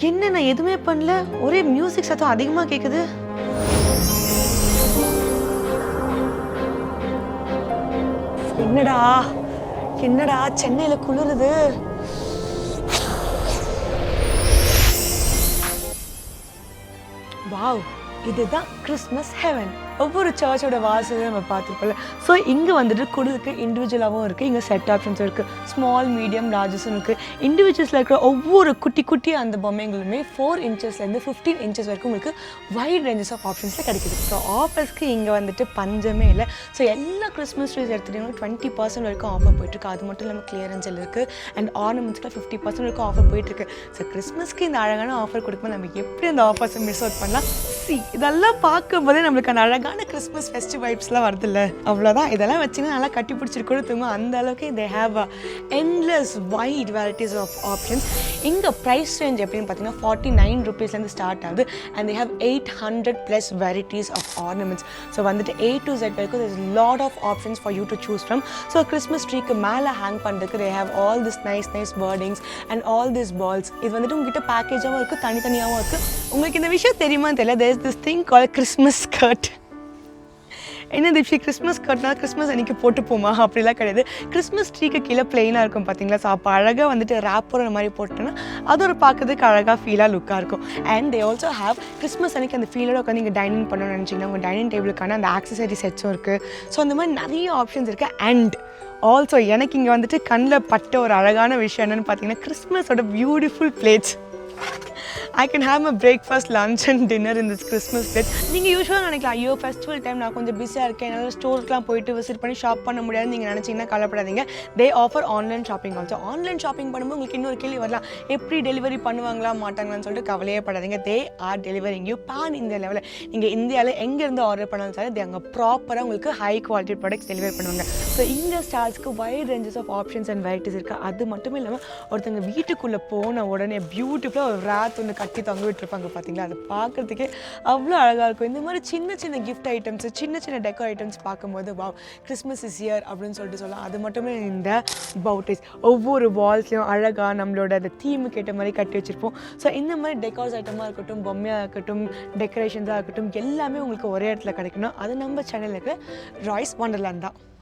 என்ன நான் எதுவுமே பண்ணல, ஒரே மியூசிக் சத்தம் அதிகமா கேக்குது. என்னடா என்னடா சென்னையில குளிருது. வாவ், இதுதான் கிறிஸ்மஸ் ஹெவன். ஒவ்வொரு சர்ச்சோட வாசலையும் நம்ம பார்த்துருப்போம்ல. ஸோ இங்கே வந்துட்டு குழுக்கு இண்டிவிஜுவலாகவும் இருக்குது, இங்கே செட் ஆப்ஷன்ஸும் இருக்குது. ஸ்மால், மீடியம், லார்ஜஸும் இருக்குது. இண்டிவிஜுவல்ஸில் இருக்கிற ஒவ்வொரு குட்டி குட்டி அந்த பொம்மைங்களுமே 4 இன்ச்சஸ்லேருந்து 15 இன்ச்சஸ் வரைக்கும் உங்களுக்கு வைட் ரேஞ்சஸ் ஆஃப் ஆப்ஷன்ஸில் கிடைக்குது. ஸோ ஆஃபர்ஸ்க்கு இங்கே வந்துட்டு பஞ்சமே இல்லை. ஸோ எல்லா கிறிஸ்மஸ் ட்ரீஸ் எடுத்துகிட்டிங்கன்னா 20% வரைக்கும் ஆஃபர் போயிட்டுருக்கு. அது மட்டும் இல்லாமல் கிளியரன்ஸில் இருக்குது. அண்ட் ஆர்னமெண்ட்ஸ்க்கு 50% வரைக்கும் ஆஃபர் போயிட்டுருக்கு. ஸோ கிறிஸ்மஸ்க்கு இந்த அழகான ஆஃபர் கொடுக்கும்போது நம்ம எப்படி அந்த ஆஃபர்ஸை மிஸ் அவுட் பண்ணலாம்? இதெல்லாம் பார்க்கும்போதே நம்மளுக்கு அந்த அழகான கிறிஸ்மஸ் ஃபெஸ்டிவ் வைப்ஸ்லாம் வருதுல்ல, அவ்வளோதான். இதெல்லாம் வச்சுன்னா நல்லா கட்டி பிடிச்சிருக்கணும் தூங்க. அந்த அளவுக்கு they have endless wide varieties of options. இங்கே ப்ரைஸ் ரேஞ்ச் எப்படின்னு பார்த்தீங்கன்னா 49 rupeesலேருந்து ஸ்டார்ட் ஆகுது. And they have 800+ varieties of ornaments. So வந்துட்டு A to Z வரைக்கும் there's a lot of options for you to choose from. So Christmas ட்ரீக்கு மேலே hang பண்ணுறதுக்கு they have all this nice birdings and all these balls. இது வந்துட்டு உங்ககிட்ட பேக்கேஜாகவும் இருக்குது, தனித்தனியாகவும் இருக்குது. உங்களுக்கு இந்த விஷயம் தெரியுமான்னு தெரியல, there is this thing called Christmas skirt. என்ன திப்ஷி, கிறிஸ்மஸ் கட்னா கிறிஸ்மஸ் அன்றைக்கி போட்டு போமா? அப்படிலாம் கிடையாது. கிறிஸ்மஸ் ட்ரீக்கு கீழே பிளெயினாக இருக்கும் பார்த்தீங்களா? ஸோ அப்போ அழகாக வந்துட்டு ரேப்பர் அந்த மாதிரி போட்டோன்னா அது ஒரு பார்க்கறதுக்கு அழகாக ஃபீலாக லுக்காக இருக்கும். And they also have Christmas அன்றைக்கி அந்த ஃபீலோட உட்காந்து நீங்கள் டைனிங் பண்ணணும்னு நினச்சிங்கன்னா உங்கள் டைனிங் டேபிளுக்கான அந்த ஆக்சசரி செட்ஸும் இருக்குது. ஸோ அந்த மாதிரி நிறைய ஆப்ஷன்ஸ் இருக்குது. அண்ட் ஆல்சோ எனக்கு இங்கே வந்துட்டு கண்ணில் பட்ட ஒரு அழகான விஷயம் என்னென்னு பார்த்தீங்கன்னா கிறிஸ்மஸோட beautiful plates. I can have my breakfast, lunch and dinner in this Christmas plate. நீங்கள் யூஸ்வலாக நினைக்கலாம், ஐயோ ஃபெஸ்டிவல் டைம் நான் கொஞ்சம் பிஸியாக இருக்கேன், என்னால் ஸ்டோருக்குலாம் போயிட்டு விசிட் பண்ணி ஷாப் பண்ண முடியாதுன்னு நீங்கள் நினச்சிங்கன்னா கவலைப்படாதீங்க. They offer online shopping also. Online shopping பண்ணும்போது உங்களுக்கு இன்னொரு கேள்வி வரலாம், எப்படி டெலிவரி பண்ணுவாங்களா மாட்டாங்களான்னு சொல்லிட்டு கவலையே படாதீங்க. They are delivering you pan India லெவலில். நீங்கள் இந்தியாவில் எங்கேருந்து ஆர்டர் பண்ணாலும் சரி, தே அங்கே ப்ராப்பராக உங்களுக்கு ஹை குவாலிட்டி ப்ராடக்ட்ஸ் டெலிவரி பண்ணுவாங்க. ஸோ இந்த ஸ்டார்ஸ்க்கு wide ranges of options and varieties இருக்குது. அது மட்டும் இல்லாமல் ஒருத்தங்க வீட்டுக்குள்ளே போன உடனே பியூட்டிஃபுல்லாக ஒரு ராத் ஒன்று கட்டி தொங்க விட்டுருப்பாங்க பார்த்தீங்களா? அது பார்க்குறதுக்கே அவ்வளோ அழகாக இருக்கும். இந்த மாதிரி சின்ன சின்ன கிஃப்ட் ஐட்டம்ஸ், சின்ன சின்ன டெக்கோ ஐட்டம்ஸ் பார்க்கும்போது வாவ், கிறிஸ்மஸ் இஸ் இயர் அப்படின்னு சொல்லிட்டு சொல்லலாம். அது மட்டுமே இந்த பவுட்டேஸ் ஒவ்வொரு வால்ஸ்லையும் அழகாக நம்மளோட அந்த தீமுக்கு ஏற்ற மாதிரி கட்டி வச்சுருப்போம். ஸோ இந்த மாதிரி டெக்கார்ஸ் ஐட்டமாக இருக்கட்டும், பொம்மையாக இருக்கட்டும், டெக்கரேஷன்ஸாக இருக்கட்டும், எல்லாமே உங்களுக்கு ஒரே இடத்துல கிடைக்கணும். அது நம்ம சேனலில் இருக்கிற ராய்ஸ் வண்டர்லேண்ட் தான்.